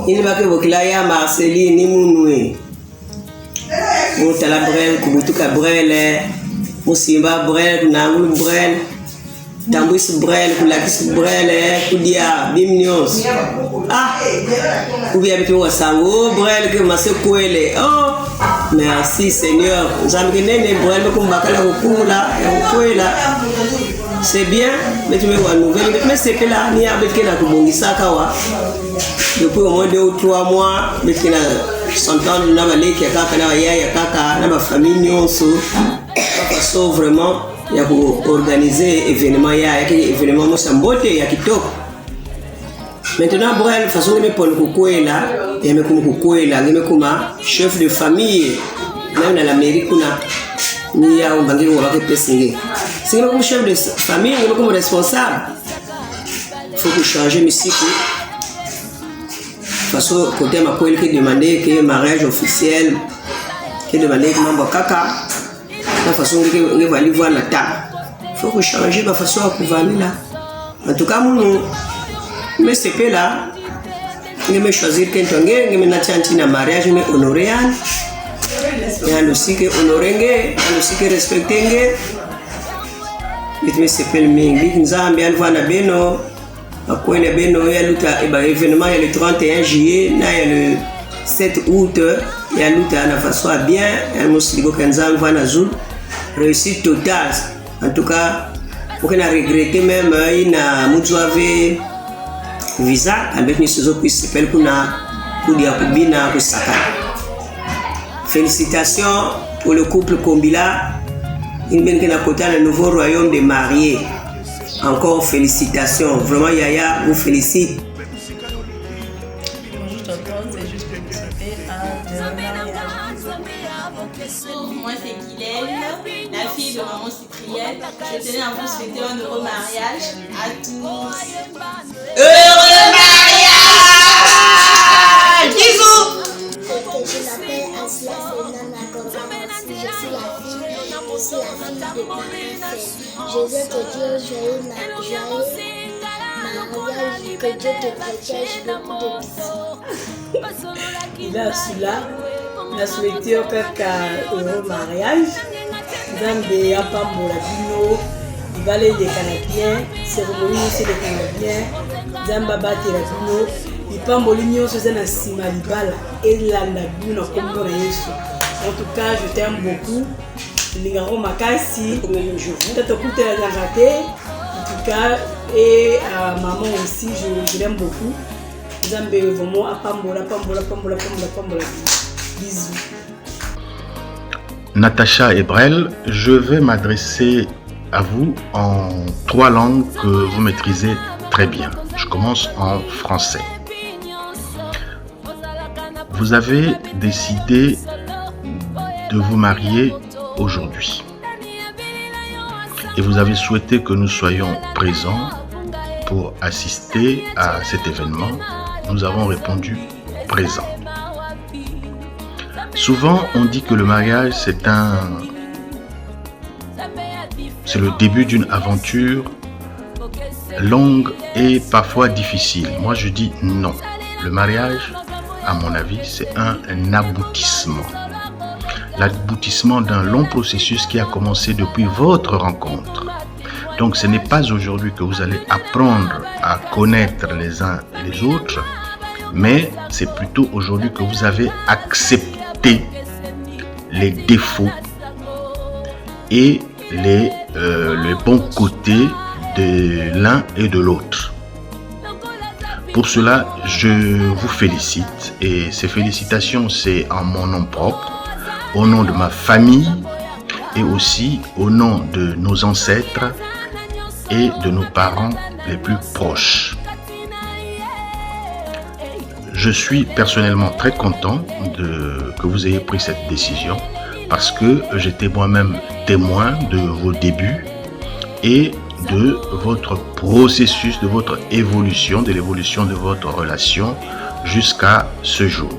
Il va que vous clayez Marceline ni Mounoué. Moutala Brel, Kubutuka Brel, Moussimba Brel, Nangul Brel, Tambouis Brel, Kulakis Brel, Kudia, Bimnios. Ah, ou bien avec moi Sango Brel que ma secouele. Oh, merci Seigneur. J'amène Brel comme Bakala Kula, Kuela. C'est bien, mais tu me vois nouvelle. Mais c'est que là, ni avec la Kubongisa Kawa. Depuis au moins 2 ou 3 mois, mais qui n'a s'entendre na balé qui a kaka na yaya kaka na ba famille nyonso façon vraiment ya ko organiser événement ya événement mo sambote ya kitoko. Maintenant Brel façon me pon kukwela ya me kukwela ngeme kuma chef de famille na l'Amérique kuna ni ya umbangi wa ke pesinge. C'est comme chef de famille ngeme comme responsable. Faut que changer musique. Parce que côté ma poêle qui demandait que mariage officiel, qui demandait que mambo kaka, la façon que va aller voir la table. Faut que changer ma façon à pouvoir là. En tout cas, mon mais c'est que là, je me choisir quelqu'un, je me n'attends pas mariage, je me honorer. Il y a aussi que honorer, il y a aussi que respecter. Mais c'est que le mingi, nous avons bien voir la beno. Après le beno, il y a l'événement, il y a le 31 juillet, là il y a le 7 août, il y a l'autre à la façon à bien, il y a le Mosligo Kenzan Van Azul, réussite totale. En tout cas, pour qu'on a regretté même, il y a Moudjouave visa, avec une saison qui s'appelle Koudia Koubina Koussaka. Félicitations pour le couple Kombila, il vient à côté le nouveau royaume des mariés. Encore félicitations, vraiment Yaya vous félicite. Bonjour tonton, c'est juste pour vous souhaiter un heureux mariage. Moi c'est Guylaine, la fille de maman Cyprienne. Je tenais à vous souhaiter un heureux mariage à tous. Heureux mariage! Bisous! Je m'appelle Asla Senana Gorgamasi, je suis la fille de Marie-Fène. Je viens te dire joyeux mariage, que Dieu te protège, beaucoup de bisous. Il a celui-là, il a souhaité au caca heureux mariage. Zambe ya pambola bino, il va aller les Canadiens, cérémonie c'est les Canadiens, Zamba bati la bino. Pamboli nyonso eza na sima libala elanda bino kombo na Yesu. En tout cas, je t'aime beaucoup. Lingaro makasi, tata kutela na raté. En tout cas, et à maman aussi, je l'aime beaucoup. Zambe vraiment à pambola. Bisous. Natacha et Brel, je vais m'adresser à vous en 3 langues que vous maîtrisez très bien. Je commence en français. Vous avez décidé de vous marier aujourd'hui et vous avez souhaité que nous soyons présents pour assister à cet événement. Nous avons répondu présent. Souvent, on dit que le mariage, c'est le début d'une aventure longue et parfois difficile. Moi, je dis non. Le mariage, à mon avis, c'est un aboutissement. L'aboutissement d'un long processus qui a commencé depuis votre rencontre. Donc, ce n'est pas aujourd'hui que vous allez apprendre à connaître les uns et les autres, mais c'est plutôt aujourd'hui que vous avez accepté les défauts et les bons côtés de l'un et de l'autre. Pour cela, je vous félicite et ces félicitations, c'est en mon nom propre, au nom de ma famille et aussi au nom de nos ancêtres et de nos parents les plus proches. Je suis personnellement très content que vous ayez pris cette décision parce que j'étais moi-même témoin de vos débuts et de votre processus, de votre évolution, de l'évolution de votre relation jusqu'à ce jour.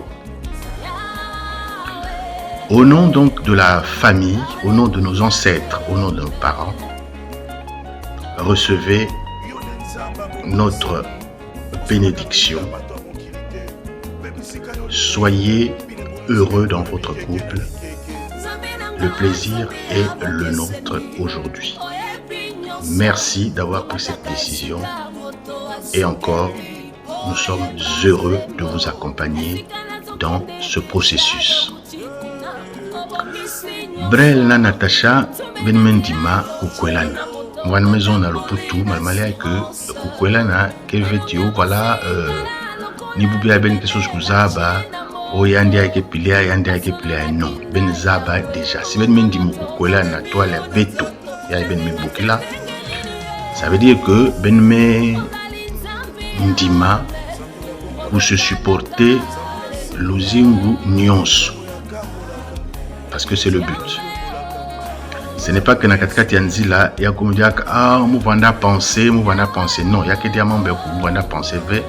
Au nom donc de la famille, au nom de nos ancêtres, au nom de nos parents, recevez notre bénédiction soyez heureux dans votre couple. Le plaisir est le nôtre aujourd'hui. Merci d'avoir pris cette décision. Et encore, nous sommes heureux de vous accompagner dans ce processus. Brel na Natacha benmendima kukwelana. Mwana maison na loputu malmalaya que kukwelana kevetio voilà ni bubia ben quelque chose kuzaba o yandi ake pilia non ben zaba déjà si ben mendima kukwelana toi la beto ya ben mebukila. Ça veut dire que ben me ndima pour se supporter l'uzingu nyonso. Parce que c'est le but. Ce n'est pas que na katikati ya nzila ya kumdia muvanda penser non ya ke dia mambe ku muvanda penser ve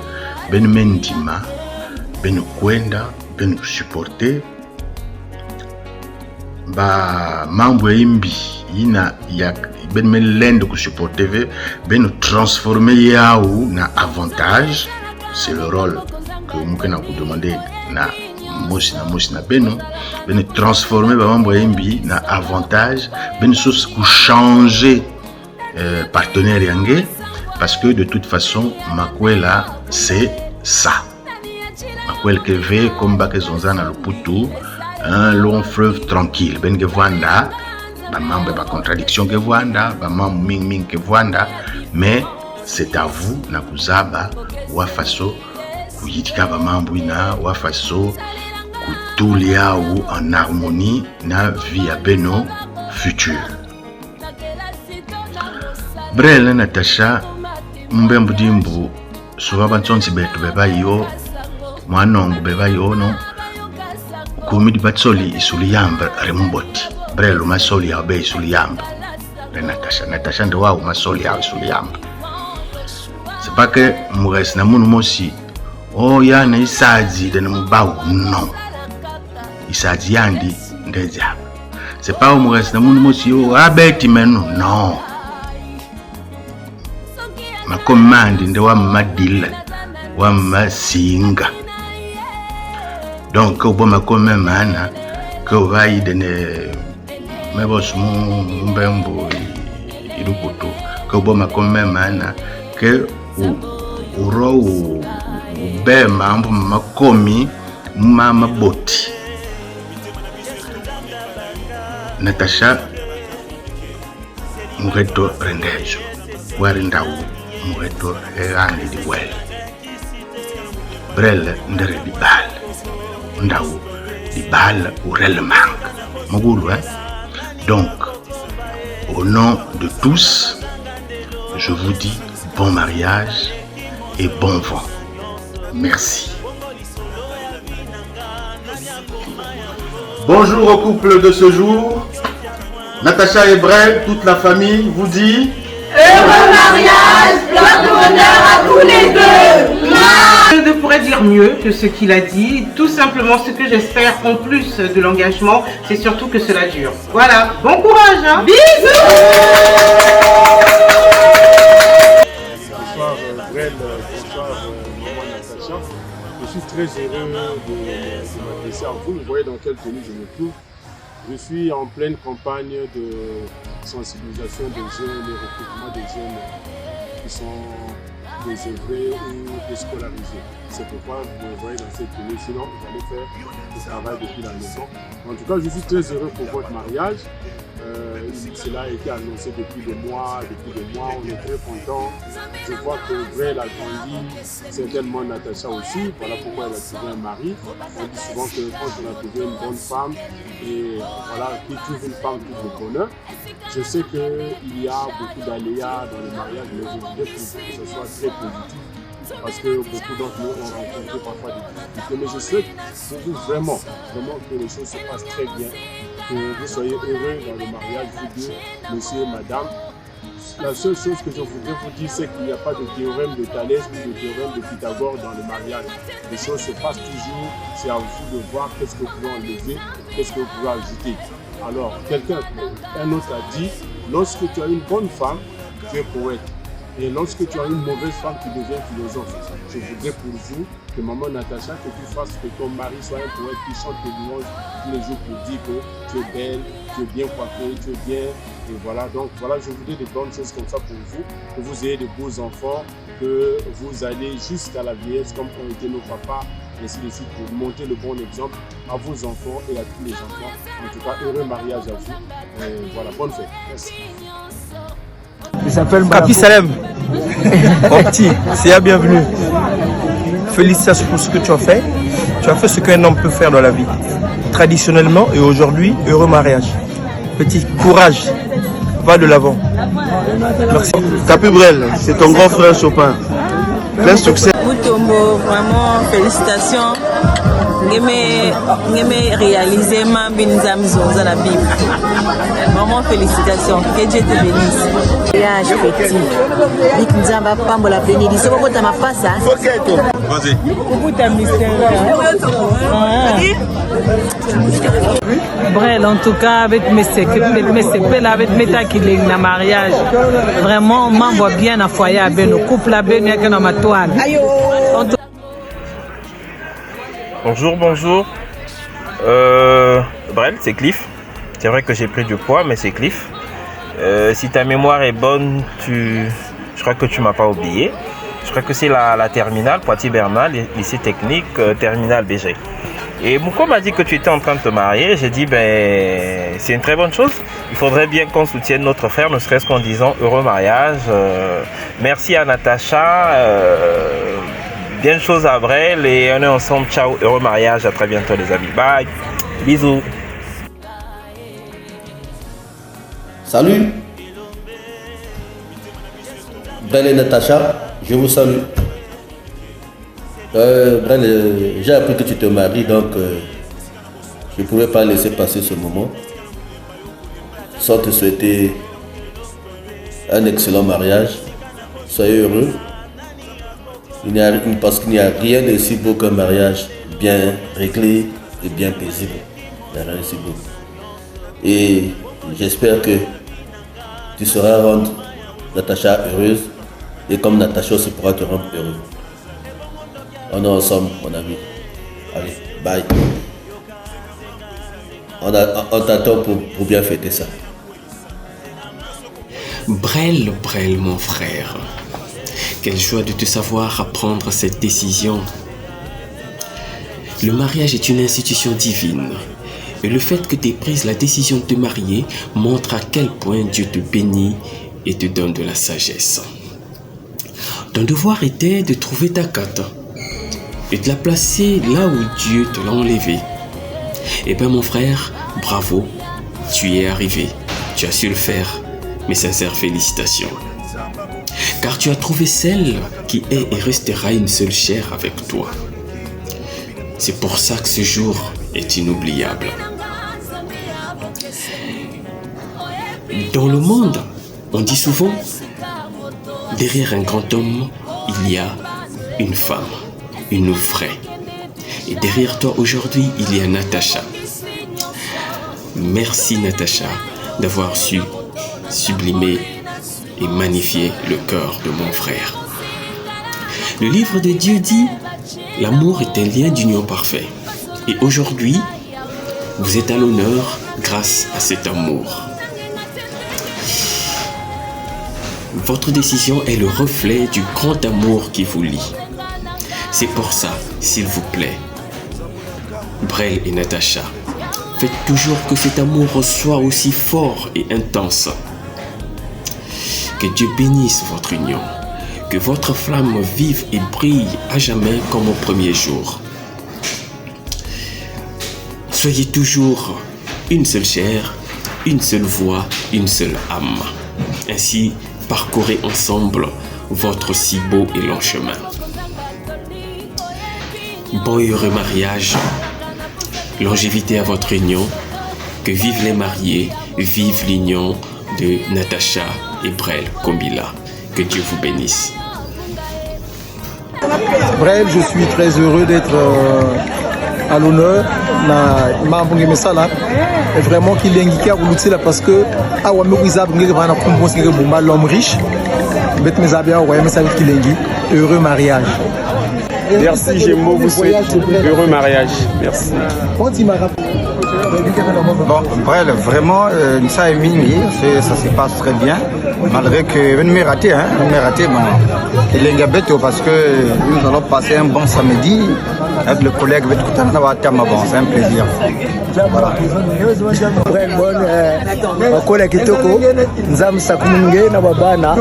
ben mendima ben kwenda ben supporter ba mambo imbi ina ya ben melende ku supporter ve ben transformer yao na avantage. C'est le rôle que mukena ku demander na mosi na beno ben transformer ba mambo imbi na avantage ben chose ku changer partenaire yange parce que de toute façon makwela c'est ça. Makwela que ve comme ba ke zonza na loputu un long fleuve tranquille ben ke vanda ba mambo ba contradiction ke vanda ba mambo ming ke vanda mais c'est à vous na kuzaba wa faso kuyitika ba mambo ina wa faso kutulia ou en harmonie na vie à beno futur. Brel Natacha mbembu dimbu suba bantsonzi betu beba yo mwanongo beba yo no kumidi batsoli isuli yamba remumboti Brel masoli ya be isuli yamba Natacha ndo wa masoli ya isuli yamba. C'est pas que mures na munu mosi oh yana isazi de mubau non. Isazi yandi ndezia. C'est pas au reste na mundu mosi yo abeti menu non. Makomandi nde wa madila wa masinga. Donc au bon makome mana que va y donner mebos mbembo irukutu que bon makome mana que uro be mambo makomi mama boti. Natacha mureto rendejo warindau mureto erandi di well Brel ndere di bal ndau di bal urel manque mogulu donc au nom de tous je vous dis bon mariage et bon vent. Merci. Bonjour au couple de ce jour. Natacha et Brel, toute la famille vous dit heureux mariage, plein de bonheur à tous les deux. Je ne pourrais dire mieux que ce qu'il a dit. Tout simplement, ce que j'espère en plus de l'engagement, c'est surtout que cela dure. Voilà, bon courage hein. Bisous. Bonsoir Brel, bonsoir maman Natacha. Je suis très heureux de m'adresser à vous. Vous voyez dans quelle tenue je me trouve. Je suis en pleine campagne de sensibilisation des jeunes et recrutement des jeunes qui sont désœuvrés ou déscolarisés. C'est pourquoi vous me voyez dans cette tenue. Sinon, vous allez faire le travail depuis la maison. En tout cas, je suis très heureux pour votre mariage. Cela a été annoncé depuis des mois. On est très contents. Je vois que Brel a grandi, certainement Natacha aussi. Voilà pourquoi elle a trouvé un mari. On dit souvent que quand on a trouvé une bonne femme, et voilà, qui trouve une femme trouve le bonheur. Je sais qu'il y a beaucoup d'aléas dans le mariage, mais je voudrais que ce soit très positif. Parce que beaucoup d'entre nous ont rencontré parfois des difficultés. Mais je souhaite pour vous vraiment que les choses se passent très bien. Que vous soyez heureux dans le mariage, vous deux, monsieur et madame. La seule chose que je voudrais vous dire, c'est qu'il n'y a pas de théorème de Thalès ou de théorème de Pythagore dans le mariage. Les choses se passent toujours, c'est à vous de voir qu'est-ce que vous pouvez enlever, qu'est-ce que vous pouvez ajouter. Alors, un autre a dit, lorsque tu as une bonne femme, tu es poète. Et lorsque tu as une mauvaise femme qui devient philosophe, je voudrais pour vous que maman Natacha, que tu fasses que ton mari soit un poète qui chante tes louanges tous les jours pour dire que tu es belle, tu es bien coiffée, tu es bien. Et voilà, donc voilà, je voudrais des bonnes choses comme ça pour vous, que vous ayez de beaux enfants, que vous allez jusqu'à la vieillesse comme ont été nos papas, ainsi de suite, pour montrer le bon exemple à vos enfants et à tous les enfants. En tout cas, heureux mariage à vous. Et voilà, bonne fête. Merci. Il s'appelle Kapi Salem. Opti, c'est la bienvenue. Félicitations pour ce que tu as fait. Tu as fait ce qu'un homme peut faire dans la vie. Traditionnellement et aujourd'hui, heureux mariage. Petit courage, va de l'avant. Merci. Kapi Brel, c'est ton grand frère Chopin. Plein succès. Mutombo, vraiment félicitations. Ngeme réaliser ma binzamzo dans la Bible. Vraiment félicitations. Que Dieu te bénisse. Mariage petit. Bik nzamba pambo la bénédiction. Pourquoi tu m'as pas ça? Vas-y. Pourquoi tu as mystère? Brel, en tout cas, avec mes secrets, avec mes taquilles, na mariage. Vraiment, on m'envoie bien à foyer, à ben, couple à ben, avec ma toile. Bonjour, bonjour. Brel, c'est Cliff. C'est vrai que j'ai pris du poids, mais c'est Cliff. Si ta mémoire est bonne, je crois que tu m'as pas oublié. Je crois que c'est la terminale, Poitiers-Bernal, lycée technique, terminale BG. Et Mouko m'a dit que tu étais en train de te marier. J'ai dit, ben, c'est une très bonne chose. Il faudrait bien qu'on soutienne notre frère, ne serait-ce qu'en disant heureux mariage. Merci à Natacha. Bien de choses à Brel et on est ensemble. Ciao, heureux mariage. À très bientôt, les amis. Bye. Bisous. Salut. Brel et Natacha, je vous salue. Brel, j'ai appris que tu te maries, donc je ne pouvais pas laisser passer ce moment sans te souhaiter un excellent mariage. Soyez heureux. Parce qu'il n'y a rien de si beau qu'un mariage bien réglé et bien paisible. Il n'y a rien de si beau. Et j'espère que tu sauras rendre Natacha heureuse et comme Natacha aussi pourra te rendre heureux. On est ensemble, mon ami. Allez, bye. On t'attend pour bien fêter ça. Brel, mon frère. Quelle joie de te savoir prendre cette décision. Le mariage est une institution divine. Et le fait que tu aies pris la décision de te marier montre à quel point Dieu te bénit et te donne de la sagesse. Ton devoir était de trouver ta cote et de la placer là où Dieu te l'a enlevée. Eh bien mon frère, bravo, tu y es arrivé. Tu as su le faire. Mes sincères félicitations. Car tu as trouvé celle qui est et restera une seule chair avec toi. C'est pour ça que ce jour est inoubliable. Dans le monde, on dit souvent, derrière un grand homme, il y a une femme, une vraie. Et derrière toi aujourd'hui, il y a Natacha. Merci Natacha d'avoir su sublimer et magnifier le cœur de mon frère. Le livre de Dieu dit, l'amour est un lien d'union parfait. Et aujourd'hui, vous êtes à l'honneur grâce à cet amour. Votre décision est le reflet du grand amour qui vous lie. C'est pour ça, s'il vous plaît, Brel et Natacha, faites toujours que cet amour soit aussi fort et intense. Que Dieu bénisse votre union, que votre flamme vive et brille à jamais comme au premier jour. Soyez toujours une seule chair, une seule voix, une seule âme. Ainsi, parcourez ensemble votre si beau et long chemin. Bon et heureux mariage, longévité à votre union, que vivent les mariés, vive l'union de Natacha et Brel Kombila. Que Dieu vous bénisse. Brel, je suis très heureux d'être à l'honneur. Et vraiment qu'il est indiqué à là parce que l'homme riche Bet mes abia ouais mais ça veut qu'il heureux mariage. Merci Gémeaux, vous souhaite heureux mariage. Merci. Bon, Brel, vraiment, ça est mini, ça se passe très bien. Malgré que je m'ai raté, bon, il est gâté parce que nous allons passer un bon samedi avec le collègue c'est un plaisir. Voilà. Mon collègue Kitoko, nous avons Sakumunge, Nababana,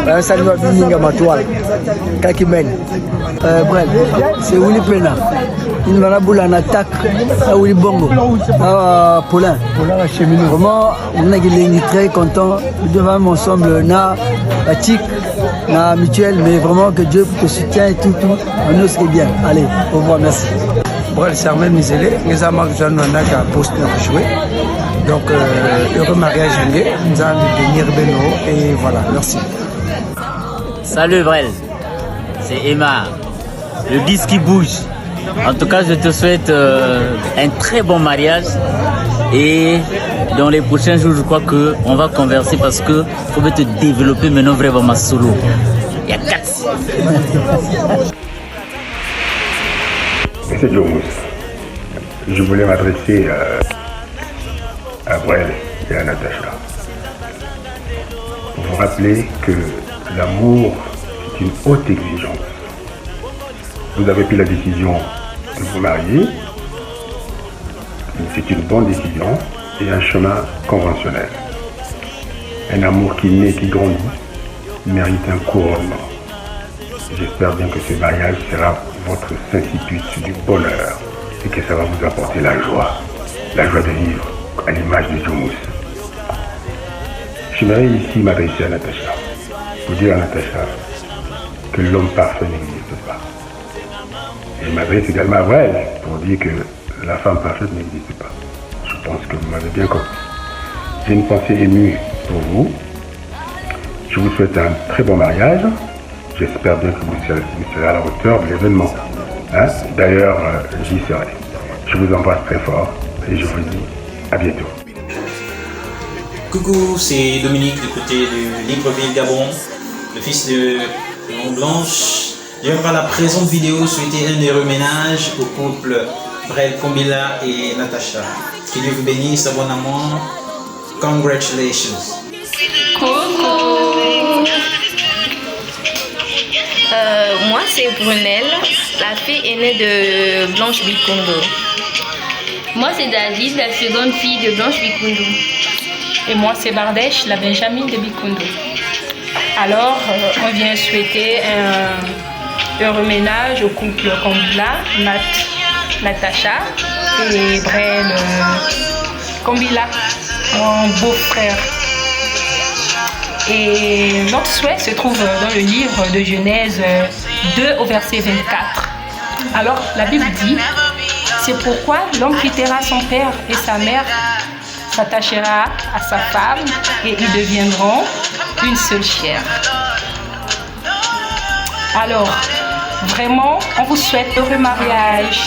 un salut à Bininga Matoile, Kakimen. Brel, c'est Willy Pena. Il m'a boule en attaque à Willy Bongo, à Paulin. Vraiment, on est très content. Nous devons ensemble, na Atik, na Mutuel, mais vraiment que Dieu te soutienne et tout. On nous serait bien. Allez, au revoir, merci. Brel, c'est Armel Mizelé, les amas que j'en ai un poste pour jouer. Donc, heureux mariage, nous allons venir Beno et voilà, merci. Salut Brel, c'est Emma, le disque qui bouge. En tout cas, je te souhaite un très bon mariage et dans les prochains jours, je crois qu'on va converser parce que faut te développer maintenant vraiment solo. Il y a 4. Monsieur Jomus, je voulais m'adresser à Brel et à Natacha. Pour vous rappeler que l'amour est une haute exigence. Vous avez pris la décision de vous marier. C'est une bonne décision et un chemin conventionnel. Un amour qui naît, qui grandit, mérite un couronnement. J'espère bien que ce mariage sera votre institut du bonheur et que ça va vous apporter la joie de vivre à l'image de Jomus. J'aimerais ici m'adresser à Natacha, pour dire à Natacha que l'homme parfait n'existe pas. Et je m'adresse également à Brel pour dire que la femme parfaite n'existe pas. Je pense que vous m'avez bien compris. J'ai une pensée émue pour vous. Je vous souhaite un très bon mariage. J'espère bien que vous serez à la hauteur de l'événement. D'ailleurs, j'y serai. Je vous embrasse très fort et je vous dis à bientôt. Coucou, c'est Dominique du côté de Libreville, Gabon, le fils de Maman Blanche. Je viens par la présente vidéo souhaiter un heureux ménage au couple Brel Kombila et Natacha. Que Dieu vous bénisse abondamment. Congratulations. Coucou. Moi c'est Brunelle, la fille aînée de Blanche Bikondo. Moi c'est David, la seconde fille de Blanche Bikondo. Et moi c'est Bardèche, la Benjamin de Bikondo. Alors on vient souhaiter un heureux ménage au couple Kombila, Natacha et Brel Kombila, mon beau-frère. Et notre souhait se trouve dans le livre de Genèse 2 au verset 24. Alors la Bible dit, c'est pourquoi l'homme quittera son père et sa mère, s'attachera à sa femme et ils deviendront une seule chair. Alors, vraiment, on vous souhaite heureux mariage.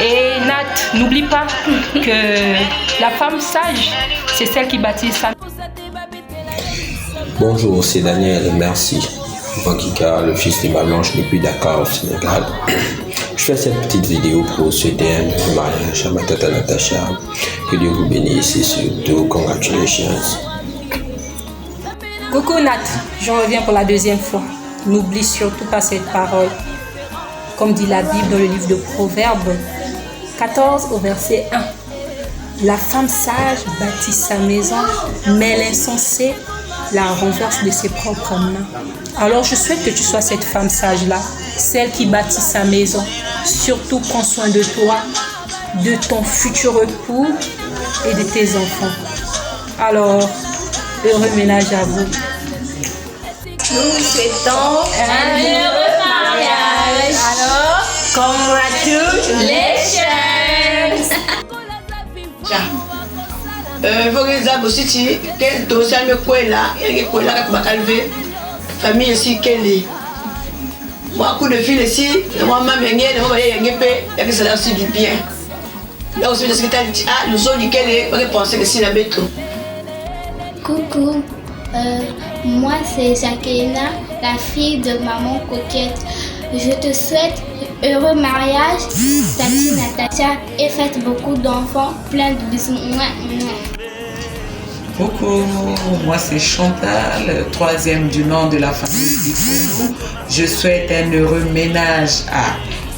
Et Nat, n'oublie pas que la femme sage, c'est celle qui bâtit sa... Bonjour, c'est Daniel, merci. Bankika, le fils de ma blanche n'est plus d'accord au Sénégal. Je fais cette petite vidéo pour souhaiter un heureux mariage à ma tata Natacha. Que Dieu vous bénisse et surtout, congratulations. Coucou Nat, j'en reviens pour la deuxième fois. N'oublie surtout pas cette parole. Comme dit la Bible dans le livre de Proverbes 14 au verset 1. La femme sage bâtit sa maison, mais l'insensé la renverse de ses propres mains. Alors je souhaite que tu sois cette femme sage-là, celle qui bâtit sa maison. Surtout prends soin de toi, de ton futur époux et de tes enfants. Alors, heureux ménage à vous. Nous souhaitons un heureux mariage. Alors, congratulations. Vogeza bositi quel dossier me kwela et kwela ka bakalve famille ici quelle moi coup de fil ici moi maman ngene moi ya ngepe et que cela aussi du bien là aussi de ce que tu as dit ah nous sommes quelle pas penser que si la bête. Coucou, moi c'est Sakina la fille de maman coquette. Je te souhaite heureux mariage, Tati Natacha, et faites beaucoup d'enfants, plein de bisous. Coucou, moi c'est Chantal, troisième du nom de la famille Bicoulou. Je souhaite un heureux ménage à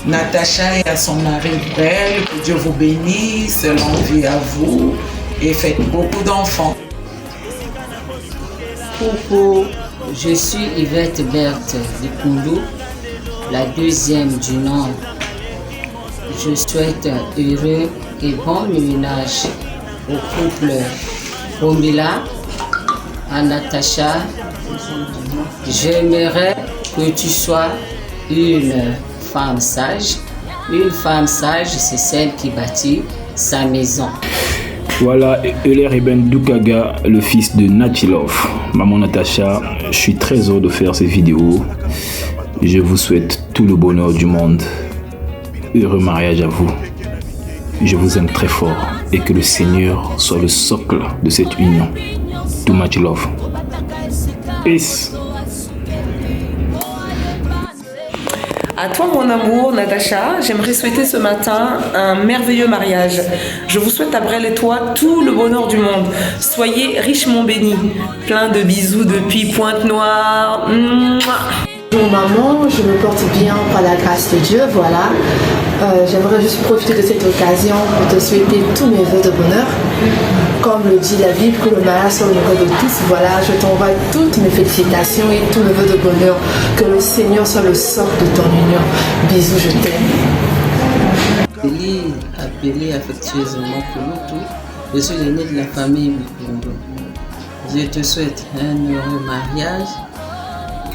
Natacha et à son mari Brel. Que Dieu vous bénisse, longue vie à vous et faites beaucoup d'enfants. Coucou, je suis Yvette Berthe Bicoulou, la deuxième du nom. Je souhaite un heureux et bon ménage au couple Komila, à Natacha. J'aimerais que tu sois une femme sage. Une femme sage, c'est celle qui bâtit sa maison. Voilà, Euler Eben Dukaga, le fils de Natilov. Maman Natacha, je suis très heureux de faire cette vidéo. Je vous souhaite tout le bonheur du monde. Heureux mariage à vous. Je vous aime très fort et que le Seigneur soit le socle de cette union. Too much love. Peace. À toi mon amour Natacha, j'aimerais souhaiter ce matin un merveilleux mariage. Je vous souhaite à Brel et toi tout le bonheur du monde. Soyez richement bénis. Plein de bisous depuis Pointe-Noire. Bonjour maman, je me porte bien par la grâce de Dieu, voilà. J'aimerais juste profiter de cette occasion pour te souhaiter tous mes vœux de bonheur. Comme le dit la Bible, que le mariage soit heureux de tous, voilà, je t'envoie toutes mes félicitations et tous mes vœux de bonheur. Que le Seigneur soit le socle de ton union. Bisous, je t'aime. Appelé affectueusement Kouloutou, je suis l'aîné de la famille Bicondo. Je te souhaite un heureux mariage.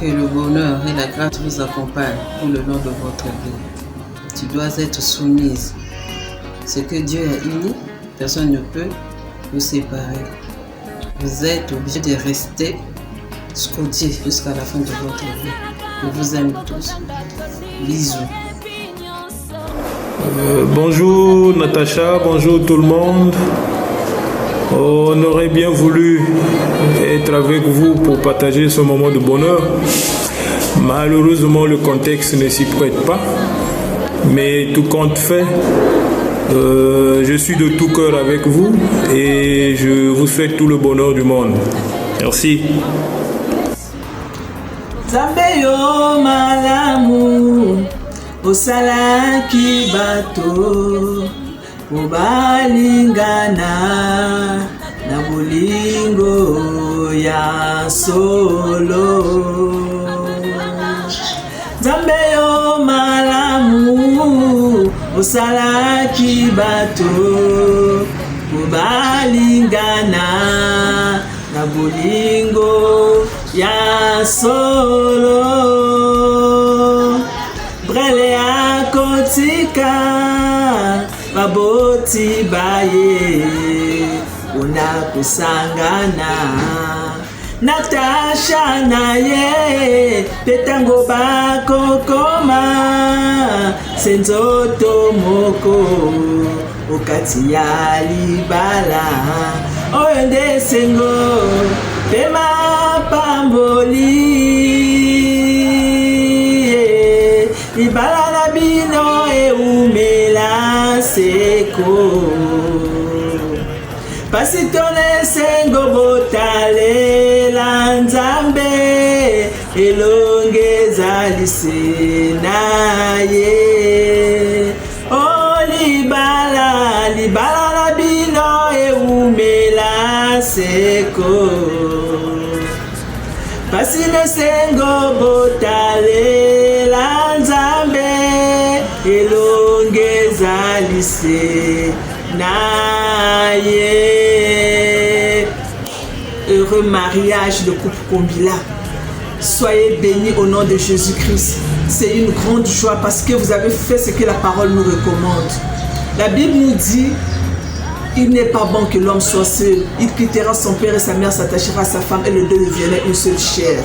Que le bonheur et la grâce vous accompagnent tout le long de votre vie. Tu dois être soumise. Ce que Dieu a uni, personne ne peut vous séparer. Vous êtes obligés de rester scotchés jusqu'à la fin de votre vie. Je vous aime tous. Bisous. Bonjour Natacha, bonjour tout le monde. On aurait bien voulu être avec vous pour partager ce moment de bonheur. Malheureusement, le contexte ne s'y prête pas. Mais tout compte fait, je suis de tout cœur avec vous et je vous souhaite tout le bonheur du monde. Merci. Zambeyo malamu osalaki bato obalingana na bolingo ya solo. Zambeyo malamu osalaki bato obalingana na bolingo ya solo. Brele akotika baboti baye una kusangana. Natasha naye petango bakokoma senzoto moko okati ya libala oyo nde sengo pema pamboli libala na bino eumela seko pasi tone sengo botalela nzambe elongeza lise naye. O libala na bino eumela seko pasi ne sengo botalela nzambe elongeza lise naye. Heureux mariage de couple Kombila. Soyez bénis au nom de Jésus-Christ. C'est une grande joie parce que vous avez fait ce que la parole nous recommande. La Bible nous dit, il n'est pas bon que l'homme soit seul. Il quittera son père et sa mère, s'attachera à sa femme et les deux deviendraient une seule chair.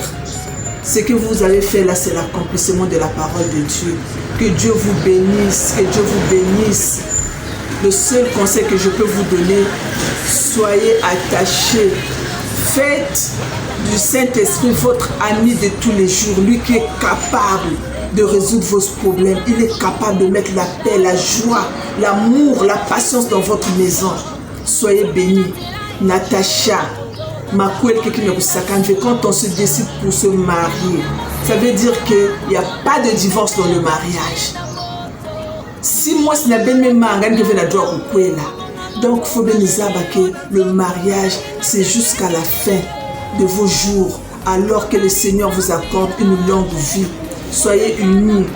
Ce que vous avez fait là, c'est l'accomplissement de la parole de Dieu. Que Dieu vous bénisse, que Dieu vous bénisse. Le seul conseil que je peux vous donner, soyez attachés, Faites du Saint-Esprit votre ami de tous les jours, lui qui est capable de résoudre vos problèmes. Il est capable de mettre la paix, la joie, l'amour, la patience dans votre maison. Soyez bénis. Natacha, quand on se décide pour se marier, ça veut dire qu'il n'y a pas de divorce dans le mariage. Si moi, ce n'est pas même mariage, je vais la droit au là. Donc, il faut bien que le mariage, c'est jusqu'à la fin de vos jours, alors que le Seigneur vous accorde une longue vie. Soyez unis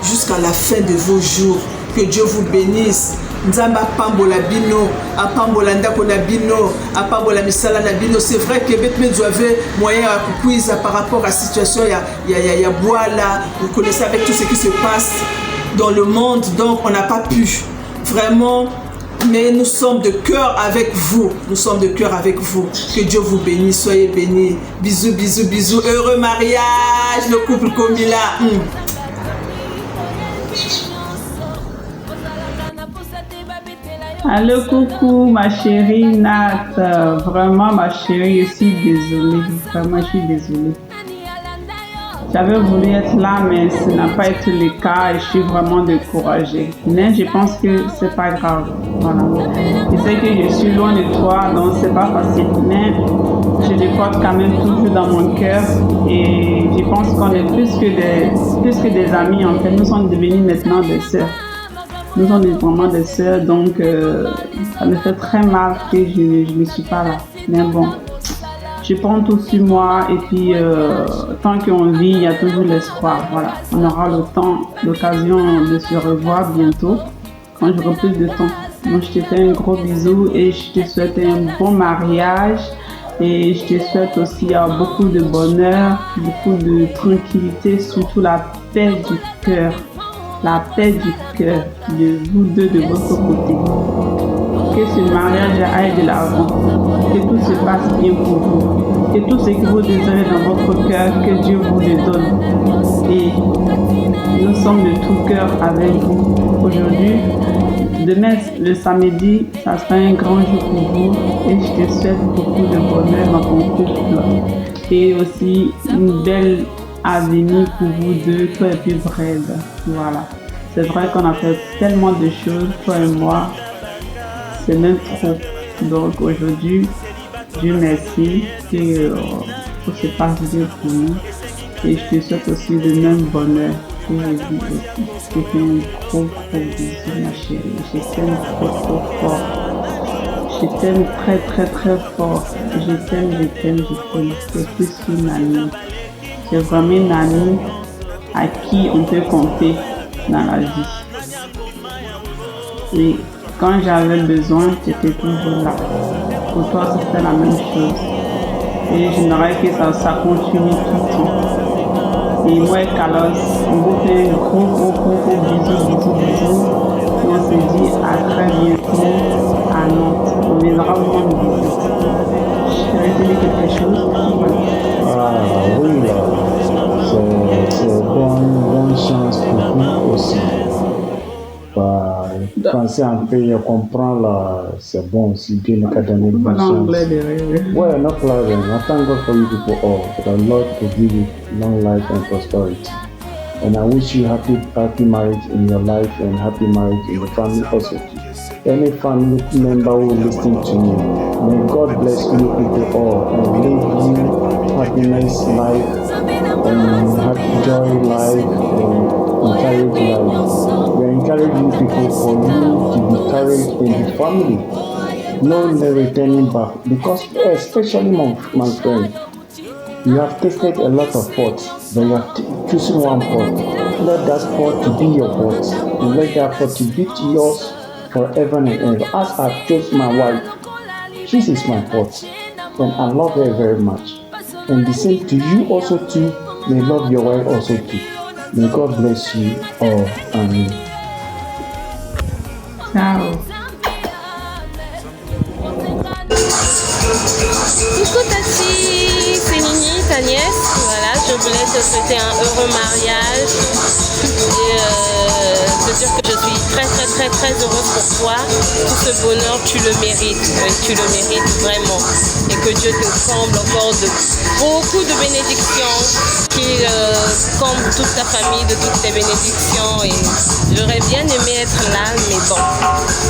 jusqu'à la fin de vos jours. Que Dieu vous bénisse. Nzamba pambola bino, apambola ndako na bino, apambola misala na bino. C'est vrai que vous avez moyen à couper par rapport à la situation. Il y a bois là, vous connaissez avec tout ce qui se passe dans le monde, donc on n'a pas pu vraiment. Mais nous sommes de cœur avec vous. Nous sommes de cœur avec vous. Que Dieu vous bénisse. Soyez bénis. Bisous, bisous, bisous. Heureux mariage, le couple Kombila. Allô, coucou, ma chérie Nat. Vraiment, ma chérie, je suis désolée. Vraiment, je suis désolée. J'avais voulu être là, mais ce n'a pas été le cas et je suis vraiment découragée. Mais je pense que c'est pas grave. Voilà. Je sais que je suis loin de toi, donc c'est pas facile. Mais je le porte quand même toujours dans mon cœur et je pense qu'on est plus que des amis. En fait, nous sommes devenus maintenant des sœurs. Nous sommes vraiment des sœurs, donc ça me fait très mal que je ne suis pas là. Mais bon. Je prends tout sur moi et puis tant qu'on vit, il y a toujours l'espoir. Voilà. On aura l'occasion de se revoir bientôt quand j'aurai plus de temps. Donc je te fais un gros bisou et je te souhaite un bon mariage et je te souhaite aussi beaucoup de bonheur, beaucoup de tranquillité, surtout la paix du cœur. La paix du cœur de vous deux de votre côté. Que ce mariage aille de l'avant, que tout se passe bien pour vous, que tout ce que vous désirez dans votre cœur, que Dieu vous le donne. Et nous sommes de tout cœur avec vous aujourd'hui. Demain, le samedi, ça sera un grand jour pour vous et je te souhaite beaucoup de bonheur dans ton couple et aussi une belle avenir pour vous deux, toi et puis Brel. Voilà. C'est vrai qu'on a fait tellement de choses, toi et moi. C'est même trop. Donc aujourd'hui, Dieu merci que tout se passe bien pour nous. Et je te souhaite aussi le même bonheur que je vis aussi. Je te fais un gros bisou, ma chérie. Je t'aime trop fort. Je t'aime très fort. Je t'aime. C'est plus qu'une amie. C'est vraiment une amie à qui on peut compter dans la vie. Et quand j'avais besoin, tu étais toujours là. Pour toi, c'était la même chose. Et j'aimerais que ça continue tout le temps. Et moi et Carlos, on vous fait un gros bisous. Et on se dit à très bientôt à Nantes. On viendra vous rendre visite. Je vais te dire quelque chose. Ah oui, c'est une bonne chance pour vous aussi. Penser un peu et comprendre, c'est bon aussi, bien le cas d'année. Ouais, no problem. I thank God for you people all. The Lord to give you long life and prosperity. And I wish you happy marriage in your life and happy marriage in your family also. Any family member who listen to you, may God bless you people all and live you happiness life and happy joy life and encourage life. We encourage you people for you to be courage in the family. No returning back because especially my friend, you have tasted a lot of pots, but you have chosen one pot. Let that pot to be your pot and let that pot to be yours forever and ever. As I chose my wife, she is my pot and I love her very much. And the same to you also too, may love your wife also too. May God bless you all. Amen. Ciao. Coucou Tati, c'est Nini, ta nièce. Voilà, je voulais te souhaiter un heureux mariage et te dire que je suis très heureuse pour toi. Tout ce bonheur, tu le mérites. Oui, tu le mérites vraiment. Et que Dieu te comble encore de beaucoup de bénédictions, qu'il comble toute ta famille de toutes tes bénédictions. Et j'aurais bien aimé être là, mais bon,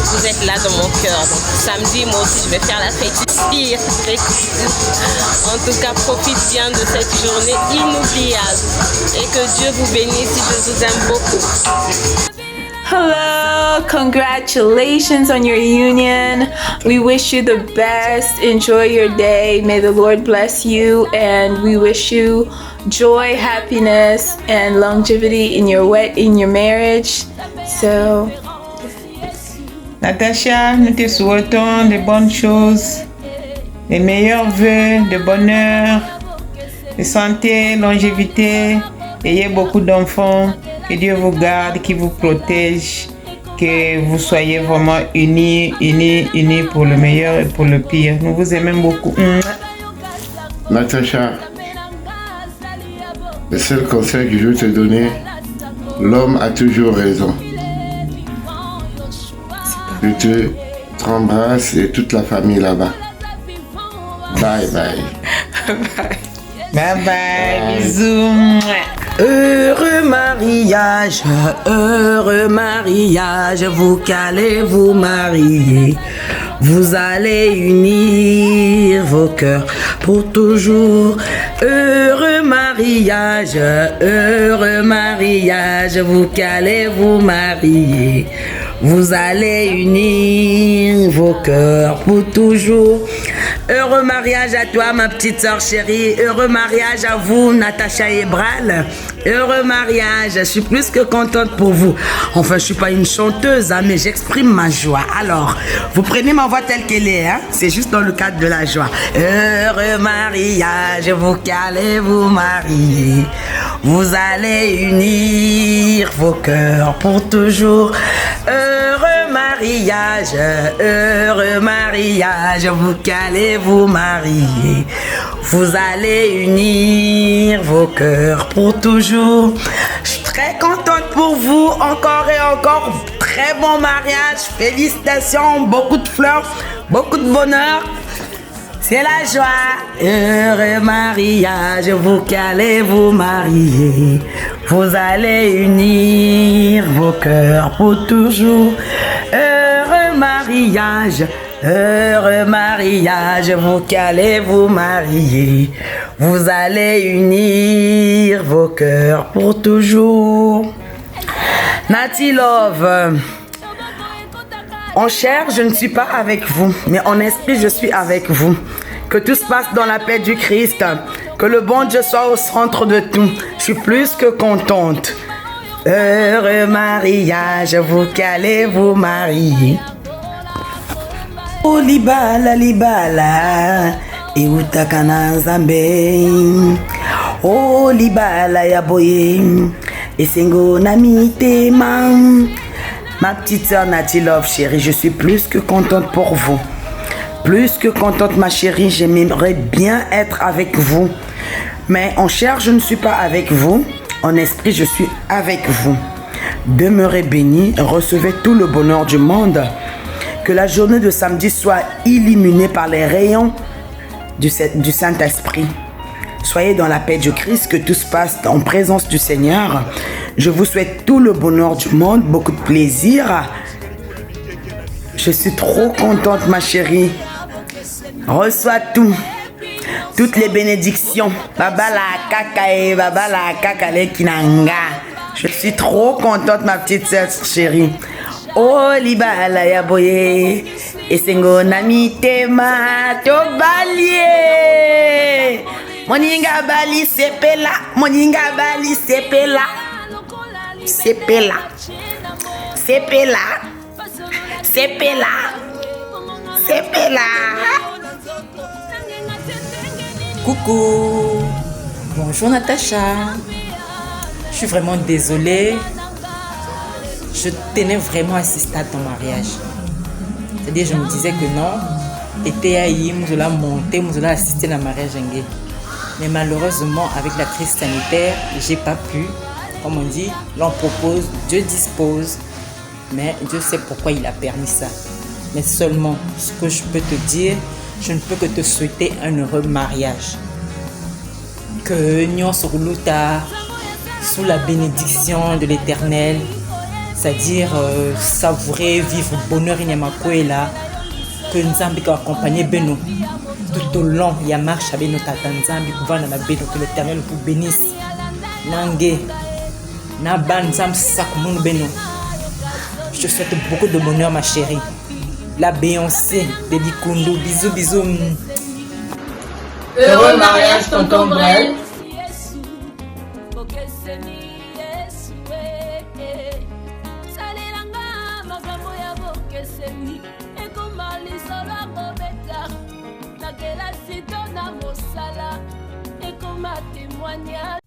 vous êtes là dans mon cœur. Donc samedi, moi aussi, je vais faire la fête ici. En tout cas, profite bien de cette journée inoubliable. Et que Dieu vous bénisse, je vous aime beaucoup. Hello, congratulations on your union. We wish you the best. Enjoy your day. May the Lord bless you, and we wish you joy, happiness, and longevity in your marriage. So, Natacha, nous te souhaitons de bonnes choses, les meilleurs vœux de bonheur, de santé, longévité. Ayez beaucoup d'enfants. Que Dieu vous garde, qu'il vous protège, que vous soyez vraiment unis pour le meilleur et pour le pire. Nous vous aimons beaucoup. Natacha, le seul conseil que je veux te donner, l'homme a toujours raison. Je t'embrasse et toute la famille là-bas. Bye bye. Bye bye, bisous. Heureux mariage, vous qu'allez vous marier. Vous allez unir vos cœurs pour toujours. Heureux mariage, vous qu'allez vous marier. Vous allez unir vos cœurs pour toujours. Heureux mariage à toi, ma petite sœur chérie. Heureux mariage à vous, Natacha et Bral. Heureux mariage. Je suis plus que contente pour vous. Enfin, je suis pas une chanteuse, hein, mais j'exprime ma joie. Alors, vous prenez ma voix telle qu'elle est. Hein? C'est juste dans le cadre de la joie. Heureux mariage, vous qu'allez vous marier. Vous allez unir vos cœurs pour toujours. Heureux mariage, vous qu'allez vous marier. Vous allez unir vos cœurs pour toujours. Je suis très contente pour vous, encore et encore. Très bon mariage, félicitations, beaucoup de fleurs, beaucoup de bonheur. C'est la joie. Heureux mariage, vous qu'allez vous marier. Vous allez unir vos cœurs pour toujours. Heureux mariage, vous qu'allez vous marier. Vous allez unir vos cœurs pour toujours. Nati Love, en chair, je ne suis pas avec vous, mais en esprit, je suis avec vous. Que tout se passe dans la paix du Christ. Que le bon Dieu soit au centre de tout. Je suis plus que contente. Heureux mariage, vous qu'allez vous marier. Oh libala, et utakana nzambe. Oh libala ya boye, et sengo namitema. Ma petite sœur Nati Love, chérie, je suis plus que contente pour vous. Plus que contente, ma chérie, j'aimerais bien être avec vous. Mais en chair, je ne suis pas avec vous. En esprit, je suis avec vous. Demeurez bénis, recevez tout le bonheur du monde. Que la journée de samedi soit illuminée par les rayons du Saint-Esprit. Soyez dans la paix du Christ, que tout se passe en présence du Seigneur. Je vous souhaite tout le bonheur du monde, beaucoup de plaisir. Je suis trop contente, ma chérie. Reçois tout. Toutes les bénédictions. Baba la kakae, baba la kakale kinanga. Je suis trop contente, ma petite sœur chérie. Oh libala ya boye. Esengo nami tema to balie. Moninga bali sepela, moninga bali sepela. Sepela. Sepela. Sepela. Sepela. Coucou. Bonjour Natacha. Je suis vraiment désolée. Je tenais vraiment à assister à ton mariage. C'est-à-dire, je me disais que non. Et aïe, je l'ai monté, je l'ai assisté à la mariage. Mais malheureusement, avec la crise sanitaire, j'ai pas pu. Comme on dit, l'on propose, Dieu dispose. Mais Dieu sait pourquoi il a permis ça. Mais seulement, ce que je peux te dire, je ne peux que te souhaiter un heureux mariage. Que nous sommes sous la bénédiction de l'Éternel, c'est-à-dire savourer, vivre bonheur Inyamakwela, que nous avons accompagné Beno tout au long, il y a marche avec notre Tanzambi, que l'Éternel vous bénisse. Nangé, Naban Zam Sakmoun Beno. Je te souhaite beaucoup de bonheur, ma chérie. La Beyoncé, Baby Koundou, bisous, bisous. Heureux mariage, tonton Brel. témoignage